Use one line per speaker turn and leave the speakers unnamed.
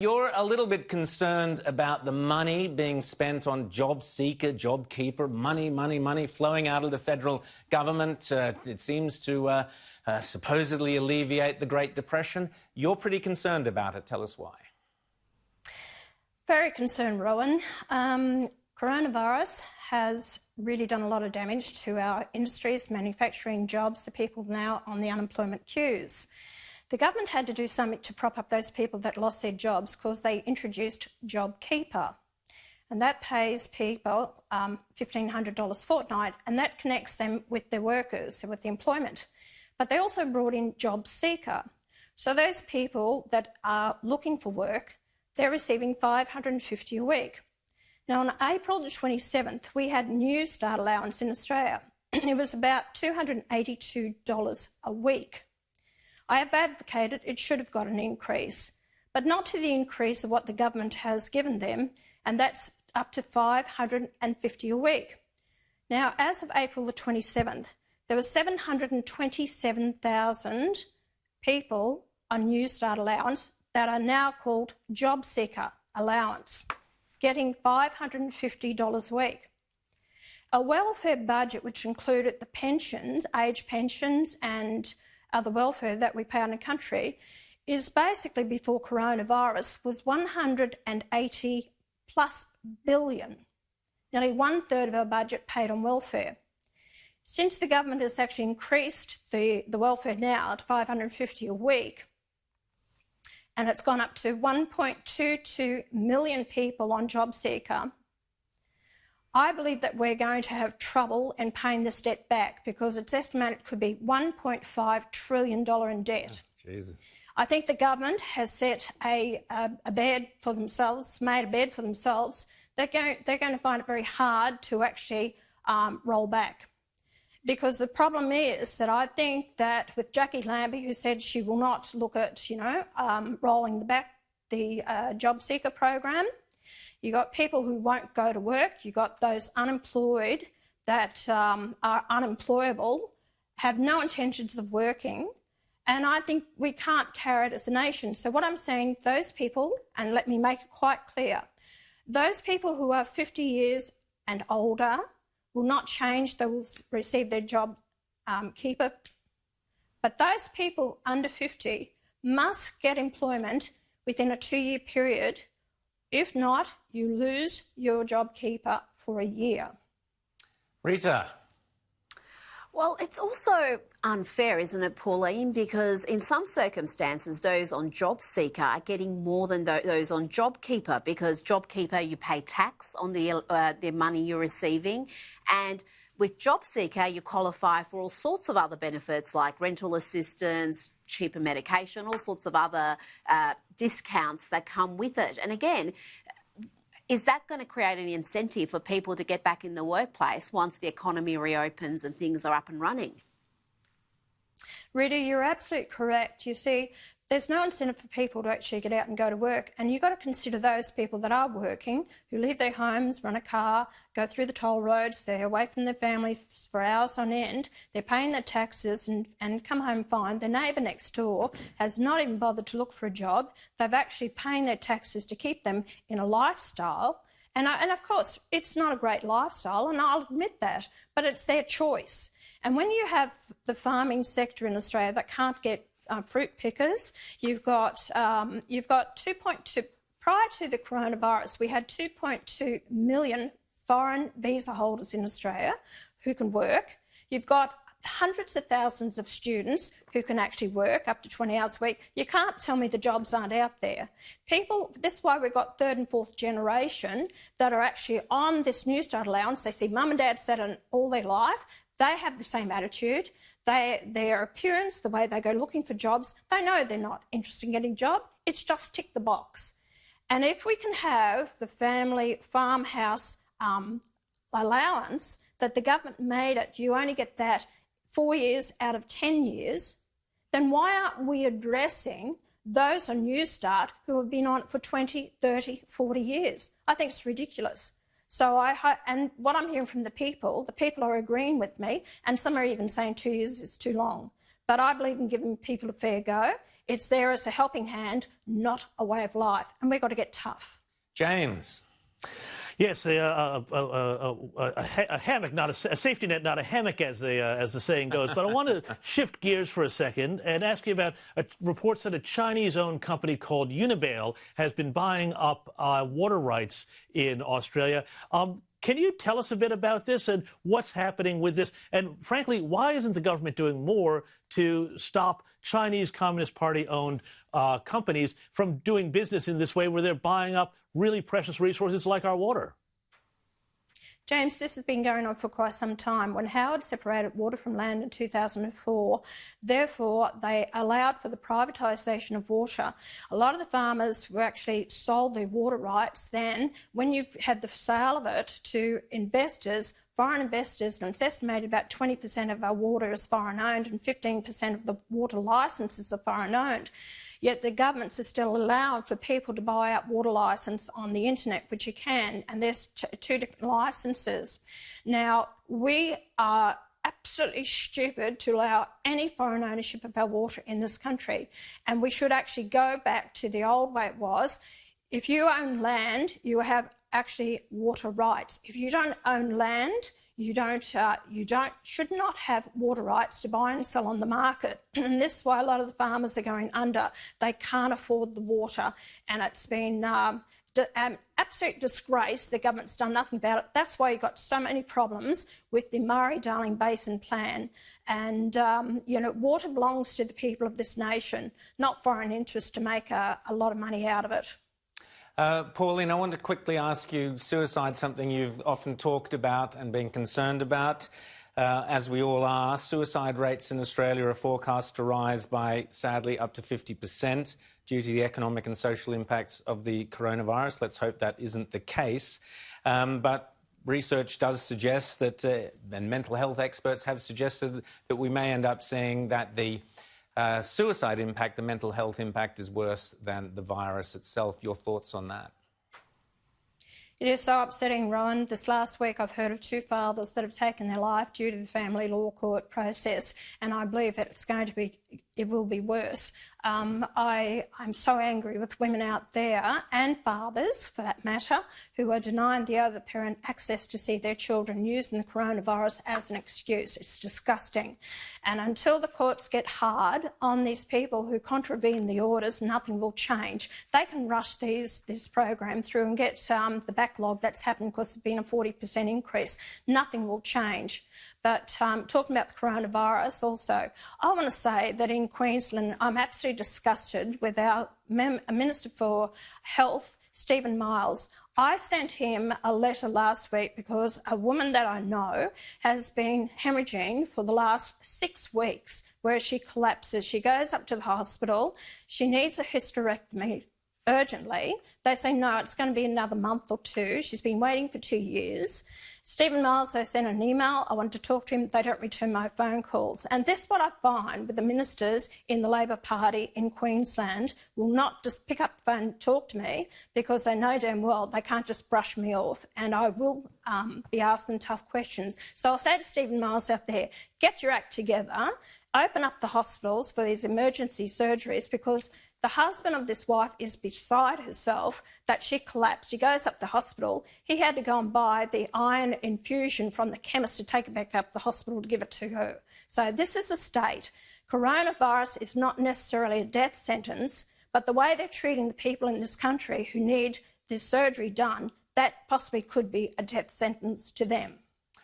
You're a little bit concerned about the money being spent on job seeker, job keeper, money flowing out of the federal government. It seems to supposedly alleviate the Great Depression. You're pretty concerned about it. Tell us why.
Very concerned, Rowan. Coronavirus has really done a lot of damage to our industries, manufacturing jobs, the people now on the unemployment queues. The government had to do something to prop up those people that lost their jobs because they introduced JobKeeper. And that pays people $1,500 a fortnight, and that connects them with their workers, with the employment. But they also brought in JobSeeker. So those people that are looking for work, they're receiving $550 a week. Now, on April the 27th, we had New Start allowance in Australia. It was about $282 a week. I have advocated it should have got an increase, but not to the increase of what the government has given them, and that's up to $550 a week. Now, as of April the 27th, there were 727,000 people on New Start allowance that are now called Job Seeker allowance, getting $550 a week. A welfare budget which included the pensions, age pensions and other welfare that we pay on the country, is basically before coronavirus was 180 plus billion, nearly 1/3 of our budget paid on welfare. Since the government has actually increased the welfare now to $550 a week, and it's gone up to 1.22 million people on JobSeeker, I believe that we're going to have trouble in paying this debt back because it's estimated it could be $1.5 trillion in debt.
Oh, Jesus.
I think the government has set a bed for themselves, made a bed for themselves. They're going to find it very hard to actually roll back. Because the problem is that I think that with Jackie Lambie, who said she will not look at, rolling back the JobSeeker program, you got people who won't go to work, you got those unemployed that are unemployable, have no intentions of working, and I think we can't carry it as a nation. So what I'm saying, those people, and let me make it quite clear, those people who are 50 years and older will not change, they will receive their job keeper. But those people under 50 must get employment within a 2-year period. If not, you lose your job keeper for a year.
Rita.
Well, it's also unfair, isn't it, Pauline? Because in some circumstances, those on JobSeeker are getting more than those on JobKeeper, because JobKeeper, you pay tax on the money you're receiving, and with JobSeeker, you qualify for all sorts of other benefits like rental assistance, cheaper medication, all sorts of other discounts that come with it. And again, is that going to create any incentive for people to get back in the workplace once the economy reopens and things are up and running?
Rita, you're absolutely correct. You see, there's no incentive for people to actually get out and go to work, and you've got to consider those people that are working, who leave their homes, run a car, go through the toll roads, they're away from their families for hours on end, they're paying their taxes and come home fine. Their neighbour next door has not even bothered to look for a job. They've actually paying their taxes to keep them in a lifestyle. And of course, it's not a great lifestyle, and I'll admit that, but it's their choice. And when you have the farming sector in Australia that can't get fruit pickers, you've got 2.2. Prior to the coronavirus, we had 2.2 million foreign visa holders in Australia who can work. You've got hundreds of thousands of students who can actually work up to 20 hours a week. You can't tell me the jobs aren't out there. This is why we've got 3rd and 4th generation that are actually on this New Start allowance. They see mum and dad sat on all their life. They have the same attitude. Their appearance, the way they go looking for jobs, they know they're not interested in getting a job. It's just tick the box. And if we can have the family farmhouse allowance that the government made it, you only get that 4 years out of 10 years, then why aren't we addressing those on New Start who have been on it for 20, 30, 40 years? I think it's ridiculous. So and what I'm hearing from the people are agreeing with me, and some are even saying 2 years is too long. But I believe in giving people a fair go. It's there as a helping hand, not a way of life. And we've got to get tough.
James.
Yes, a hammock, not a safety net, not a hammock, as the saying goes. But I want to shift gears for a second and ask you about reports that a Chinese-owned company called Unibale has been buying up water rights in Australia. Can you tell us a bit about this and what's happening with this? And frankly, why isn't the government doing more to stop Chinese Communist Party-owned companies from doing business in this way where they're buying up really precious resources like our water?
James, this has been going on for quite some time. When Howard separated water from land in 2004, therefore, they allowed for the privatisation of water. A lot of the farmers who actually sold their water rights then, when you've had the sale of it to investors, foreign investors, and it's estimated about 20% of our water is foreign-owned and 15% of the water licences are foreign-owned. Yet the governments are still allowed for people to buy up water licence on the internet, which you can, and there's two different licences. Now, we are absolutely stupid to allow any foreign ownership of our water in this country, and we should actually go back to the old way it was. If you own land, you have actually water rights. If you don't own land, you should not have water rights to buy and sell on the market. And this is why a lot of the farmers are going under. They can't afford the water, and it's been an absolute disgrace. The government's done nothing about it. That's why you've got so many problems with the Murray-Darling Basin plan. And, water belongs to the people of this nation, not foreign interests to make a lot of money out of it.
Pauline, I want to quickly ask you, suicide, something you've often talked about and been concerned about, as we all are. Suicide rates in Australia are forecast to rise by, sadly, up to 50% due to the economic and social impacts of the coronavirus. Let's hope that isn't the case. But research does suggest that, and mental health experts have suggested that we may end up seeing that the suicide impact, the mental health impact, is worse than the virus itself. Your thoughts on that?
It is so upsetting, Rowan. This last week I've heard of 2 fathers that have taken their life due to the family law court process, and I believe that it will be worse. I'm so angry with women out there, and fathers for that matter, who are denying the other parent access to see their children, using the coronavirus as an excuse. It's disgusting. And until the courts get hard on these people who contravene the orders, nothing will change. They can rush this program through and get the backlog that's happened because there's been a 40% increase. Nothing will change. But talking about the coronavirus also, I want to say that in Queensland, I'm absolutely disgusted with our Minister for Health, Stephen Miles. I sent him a letter last week because a woman that I know has been hemorrhaging for the last 6 weeks, where she collapses. She goes up to the hospital. She needs a hysterectomy urgently. They say, no, it's going to be another month or 2. She's been waiting for 2 years. Stephen Miles, I sent an email. I wanted to talk to him. They don't return my phone calls. And this is what I find with the ministers in the Labor Party in Queensland, will not just pick up the phone and talk to me, because they know damn well they can't just brush me off, and I will be asking tough questions. So I'll say to Stephen Miles out there, get your act together, open up the hospitals for these emergency surgeries, because the husband of this wife is beside herself that she collapsed. She goes up to the hospital. He had to go and buy the iron infusion from the chemist to take it back up to the hospital to give it to her. So this is the state. Coronavirus is not necessarily a death sentence, but the way they're treating the people in this country who need this surgery done, that possibly could be a death sentence to them.